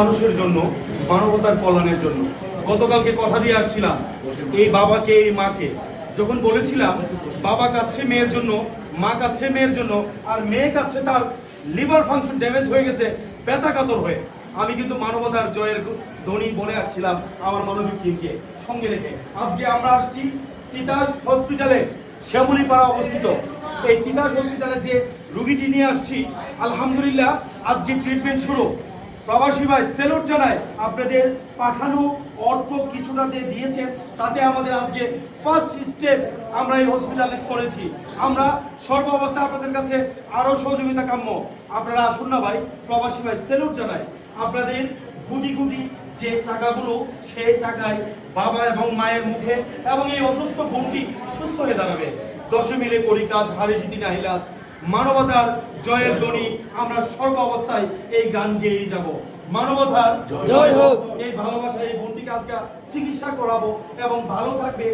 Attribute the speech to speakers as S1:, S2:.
S1: মানুষের জন্য, মানবতার কল্যাণের জন্য। গতকালকে কথা দিয়ে আসছিলাম এই বাবাকে, এই মাকে, যখন বলেছিলাম বাবা কাচ্ছে মেয়ের জন্য, মা কাচ্ছে মেয়ের জন্য, আর মেয়ে কাচ্ছে তার লিভার ফাংশন ড্যামেজ হয়ে গেছে ব্যথা কাতর হয়ে। আমি কিন্তু মানবতার জয়ের ধ্বনি বলে আসছিলাম আমার মানবিক টিমকে সঙ্গে রেখে। আজকে আমরা আসছি তিতাস হসপিটালে, শ্যামলীপাড়া অবস্থিত। এই তিতাস হসপিটালে যে রুগীটি নিয়ে আসছি, আলহামদুলিল্লাহ আজকে ট্রিটমেন্ট শুরু। প্রবাসী ভাই সেলুট জানাই, আপনাদের পাঠানো অর্থ কিছুটা যে দিয়েছেন তাতে আমাদের আজকে ফার্স্ট স্টেপ আমরা এই হসপিটালাইজ করেছি। আমরা সর্ব অবস্থায় আপনাদের কাছে আরো সহযোগিতা কাম্য। আপনারা আসুন না ভাই, প্রবাসী ভাই সেলুট জানাই। আপনাদের কোটি কোটি যে টাকাগুলো, সেই টাকায় বাবা এবং মায়ের মুখে এবং এই অসুস্থ বোনটি সুস্থ হয়ে দাঁড়াবে। দশে মিলে করি কাজ, হারে জিতি নাহিলাজ। মানবতার জয়ের ধ্বনি আমরা সর্ব অবস্থায় এই গান গেয়েই যাব। মানবতার জয় হোক। এই ভালোবাসা এই বোনটিকে আজকে চিকিৎসা করাবো এবং ভালো থাকবে